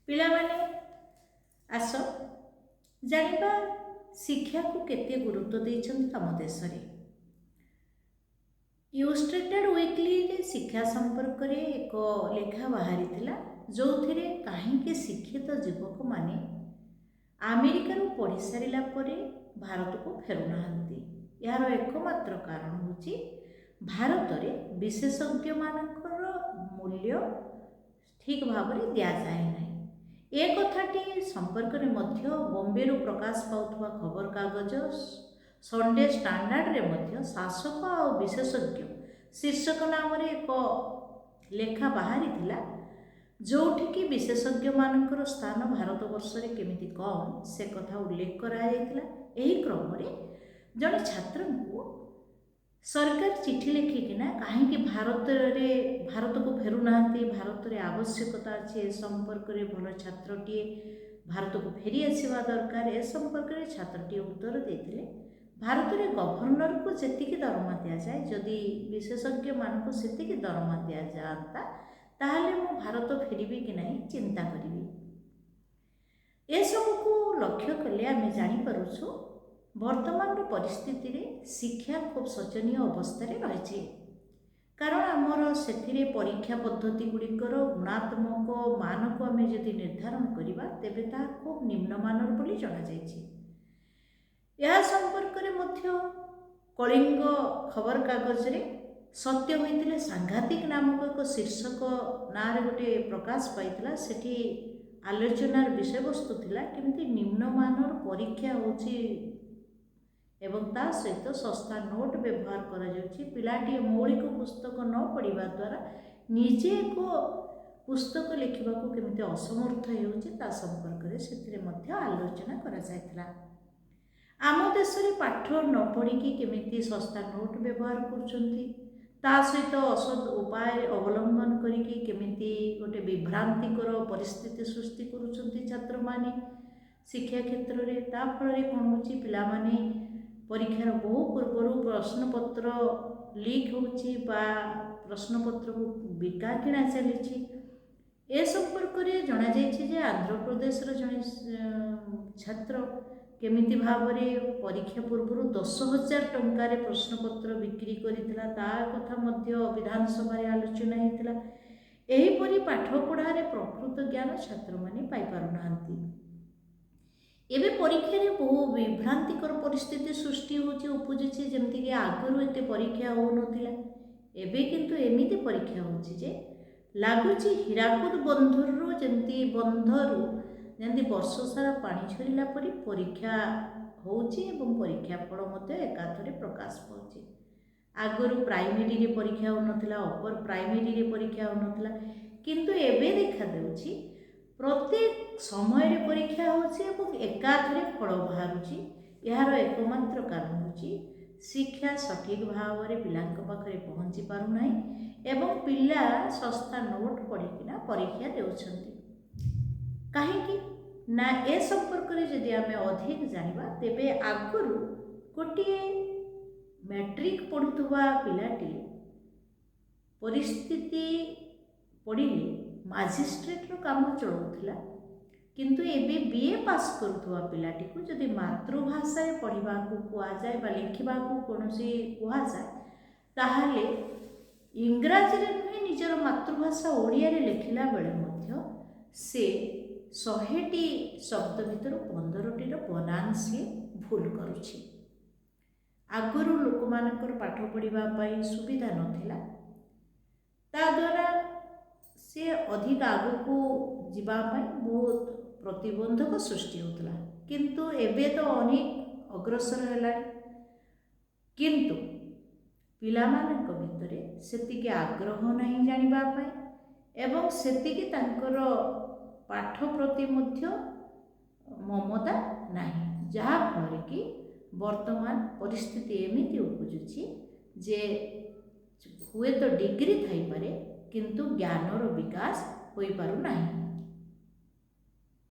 ପିଲାମାନେ ଆସ ଜାଣିବା ଶିକ୍ଷାକୁ କେତେ ଗୁରୁତ୍ୱ ଦେଇଛନ୍ତି ଆମ ଦେଶରେ। ଇଲଷ୍ଟ୍ରେଟେଡ୍ ୱିକଲିରେ ଶିକ୍ଷା ସମ୍ପର୍କରେ ଏକ ଲେଖା ବାହାରିଥିଲା, ଯେଉଁଥିରେ କାହିଁକି ଶିକ୍ଷିତ ଯୁବକମାନେ ଆମେରିକାରୁ ପଢ଼ି ସାରିଲା ପରେ ଭାରତକୁ ଫେରୁନାହାନ୍ତି। ଏହାର ଏକମାତ୍ର କାରଣ ହେଉଛି ଭାରତରେ ବିଶେଷଜ୍ଞମାନଙ୍କର ମୂଲ୍ୟ ଠିକ୍ ଭାବରେ ଦିଆଯାଏ ନାହିଁ। ଏ କଥାଟି ସମ୍ପର୍କରେ ମଧ୍ୟ ବମ୍ବେରୁ ପ୍ରକାଶ ପାଉଥିବା ଖବରକାଗଜ ସଣ୍ଡେ ଷ୍ଟାଣ୍ଡାର୍ଡ଼ରେ ମଧ୍ୟ ଶାସକ ଆଉ ବିଶେଷଜ୍ଞ ଶୀର୍ଷକ ନାମରେ ଏକ ଲେଖା ବାହାରିଥିଲା, ଯେଉଁଠିକି ବିଶେଷଜ୍ଞମାନଙ୍କର ସ୍ଥାନ ଭାରତବର୍ଷରେ କେମିତି କମ୍ ସେ କଥା ଉଲ୍ଲେଖ କରାଯାଇଥିଲା। ଏହି କ୍ରମରେ ଜଣେ ଛାତ୍ରଙ୍କୁ ସରକାର ଚିଠି ଲେଖିକିନା କାହିଁକି ଭାରତକୁ ଫେରୁନାହାନ୍ତି, ଭାରତରେ ଆବଶ୍ୟକତା ଅଛି, ଏ ସମ୍ପର୍କରେ ଭଲ ଛାତ୍ରଟିଏ ଭାରତକୁ ଫେରି ଆସିବା ଦରକାର, ଏ ସମ୍ପର୍କରେ ଛାତ୍ରଟିଏ ଉତ୍ତର ଦେଇଥିଲେ, ଭାରତରେ ଗଭର୍ଣ୍ଣରକୁ ଯେତିକି ଦରମା ଦିଆଯାଏ, ଯଦି ବିଶେଷଜ୍ଞମାନଙ୍କୁ ସେତିକି ଦରମା ଦିଆଯାଆନ୍ତା ତାହେଲେ ମୁଁ ଭାରତ ଫେରିବି କି ନାହିଁ ଚିନ୍ତା କରିବି। ଏସବୁକୁ ଲକ୍ଷ୍ୟ କଲେ ଆମେ ଜାଣିପାରୁଛୁ ବର୍ତ୍ତମାନର ପରିସ୍ଥିତିରେ ଶିକ୍ଷା ଖୁବ୍ ଶୋଚନୀୟ ଅବସ୍ଥାରେ ରହିଛି। କାରଣ ଆମର ସେଥିରେ ପରୀକ୍ଷା ପଦ୍ଧତି ଗୁଡ଼ିକର ଗୁଣାତ୍ମକ ମାନକୁ ଆମେ ଯଦି ନିର୍ଦ୍ଧାରଣ କରିବା ତେବେ ତାହା ଖୁବ୍ ନିମ୍ନମାନର ବୋଲି ଜଣାଯାଇଛି। ଏହା ସମ୍ପର୍କରେ ମଧ୍ୟ କଳିଙ୍ଗ ଖବରକାଗଜରେ ସତ୍ୟ ହୋଇଥିଲେ ସାଂଘାତିକ ନାମକ ଏକ ଶୀର୍ଷକ ନାଁରେ ଗୋଟିଏ ପ୍ରକାଶ ପାଇଥିଲା। ସେଠି ଆଲୋଚନାର ବିଷୟବସ୍ତୁ ଥିଲା କେମିତି ନିମ୍ନମାନର ପରୀକ୍ଷା ହେଉଛି ଏବଂ ତା ସହିତ ଶସ୍ତା ନୋଟ୍ ବ୍ୟବହାର କରାଯାଉଛି। ପିଲାଟିଏ ମୌଳିକ ପୁସ୍ତକ ନ ପଢ଼ିବା ଦ୍ୱାରା ନିଜେ ଏକ ପୁସ୍ତକ ଲେଖିବାକୁ କେମିତି ଅସମର୍ଥ ହେଉଛି ତା ସମ୍ପର୍କରେ ସେଥିରେ ମଧ୍ୟ ଆଲୋଚନା କରାଯାଇଥିଲା। ଆମ ଦେଶରେ ପାଠ ନ ପଢ଼ିକି କେମିତି ଶସ୍ତା ନୋଟ୍ ବ୍ୟବହାର କରୁଛନ୍ତି, ତା ସହିତ ଅସଦ୍ ଉପାୟ ଅବଲମ୍ବନ କରିକି କେମିତି ଗୋଟେ ବିଭ୍ରାନ୍ତିକର ପରିସ୍ଥିତି ସୃଷ୍ଟି କରୁଛନ୍ତି ଛାତ୍ରମାନେ ଶିକ୍ଷା କ୍ଷେତ୍ରରେ। ତା ଫଳରେ କ'ଣ ହେଉଛି, ପିଲାମାନେ ପରୀକ୍ଷାର ବହୁ ପୂର୍ବରୁ ପ୍ରଶ୍ନପତ୍ର ଲିକ୍ ହେଉଛି ବା ପ୍ରଶ୍ନପତ୍ରକୁ ବିକା କିଣା ଚାଲିଛି। ଏ ସମ୍ପର୍କରେ ଜଣାଯାଇଛି ଯେ ଆନ୍ଧ୍ରପ୍ରଦେଶର ଜଣେ ଛାତ୍ର କେମିତି ଭାବରେ ପରୀକ୍ଷା ପୂର୍ବରୁ 10,000 ଟଙ୍କାରେ ପ୍ରଶ୍ନପତ୍ର ବିକ୍ରି କରିଥିଲା, ତା କଥା ମଧ୍ୟ ବିଧାନସଭାରେ ଆଲୋଚନା ହୋଇଥିଲା। ଏହିପରି ପାଠପଢ଼ାରେ ପ୍ରକୃତ ଜ୍ଞାନ ଛାତ୍ରମାନେ ପାଇପାରୁନାହାନ୍ତି। ଏବେ ପରୀକ୍ଷାରେ ବହୁ ବିଭ୍ରାନ୍ତିକର ପରିସ୍ଥିତି ସୃଷ୍ଟି ହେଉଛି, ଉପୁଜୁଛି। ଯେମିତିକି ଆଗରୁ ଏତେ ପରୀକ୍ଷା ହେଉନଥିଲା, ଏବେ କିନ୍ତୁ ଏମିତି ପରୀକ୍ଷା ହେଉଛି ଯେ ଲାଗୁଛି ହୀରାକୁଦ ବନ୍ଧରୁ ଯେମିତି ବର୍ଷ ସାରା ପାଣି ଝରିଲା ପରି ପରୀକ୍ଷା ହେଉଛି ଏବଂ ପରୀକ୍ଷା ଫଳ ମଧ୍ୟ ଏକାଥରେ ପ୍ରକାଶ ପାଉଛି। ଆଗରୁ ପ୍ରାଇମେରୀରେ ପରୀକ୍ଷା ହେଉନଥିଲା, ଅପର ପ୍ରାଇମେରୀରେ ପରୀକ୍ଷା ହେଉନଥିଲା, କିନ୍ତୁ ଏବେ ଦେଖାଦେଉଛି ପ୍ରତ୍ୟେକ ସମୟରେ ପରୀକ୍ଷା ହେଉଛି ଏବଂ ଏକାଥରେ ଫଳ ବାହାରୁଛି। ଏହାର ଏକମାତ୍ର କାରଣ ହେଉଛି ଶିକ୍ଷା ସଠିକ୍ ଭାବରେ ପିଲାଙ୍କ ପାଖରେ ପହଞ୍ଚି ପାରୁନାହିଁ ଏବଂ ପିଲା ଶସ୍ତା ନୋଟ୍ ପଢ଼ିକିନା ପରୀକ୍ଷା ଦେଉଛନ୍ତି। କାହିଁକି ନା ଏ ସମ୍ପର୍କରେ ଯଦି ଆମେ ଅଧିକ ଜାଣିବା ତେବେ ଆଗରୁ ଗୋଟିଏ ମ୍ୟାଟ୍ରିକ୍ ପଢ଼ୁଥିବା ପିଲାଟି ପରିସ୍ଥିତି ପଡ଼ିଲେ ମାଜିଷ୍ଟ୍ରେଟ୍ର କାମ ଚଳାଉଥିଲା, କିନ୍ତୁ ଏବେ BA ପାସ୍ କରୁଥିବା ପିଲାଟିକୁ ଯଦି ମାତୃଭାଷାରେ ପଢ଼ିବାକୁ କୁହାଯାଏ ବା ଲେଖିବାକୁ କୌଣସି କୁହାଯାଏ ତାହେଲେ ଇଂରାଜୀରେ ନୁହେଁ ନିଜର ମାତୃଭାଷା ଓଡ଼ିଆରେ ଲେଖିଲା ବେଳେ ମଧ୍ୟ ସେ 100ଟି ଶବ୍ଦ ଭିତରୁ 15ଟିର ବନାନ ସିଏ ଭୁଲ କରୁଛି। ଆଗରୁ ଲୋକମାନଙ୍କର ପାଠ ପଢ଼ିବା ପାଇଁ ସୁବିଧା ନଥିଲା, ତାଦ୍ୱାରା ସେ ଅଧିକ ଆଗକୁ ଯିବା ପାଇଁ ବହୁତ ପ୍ରତିବନ୍ଧକ ସୃଷ୍ଟି ହେଉଥିଲା, କିନ୍ତୁ ଏବେ ତ ଅନେକ ଅଗ୍ରସର ହେଲାଣି। କିନ୍ତୁ ପିଲାମାନଙ୍କ ଭିତରେ ସେତିକି ଆଗ୍ରହ ନାହିଁ ଜାଣିବା ପାଇଁ ଏବଂ ସେତିକି ତାଙ୍କର ପାଠ ପ୍ରତି ମଧ୍ୟ ମମତା ନାହିଁ, ଯାହାଫଳରେ କି ବର୍ତ୍ତମାନ ପରିସ୍ଥିତି ଏମିତି ଉପୁଜୁଛି ଯେ ହୁଏତ ଡିଗ୍ରୀ ଥାଇପାରେ କିନ୍ତୁ ଜ୍ଞାନର ବିକାଶ ହୋଇପାରୁନାହିଁ।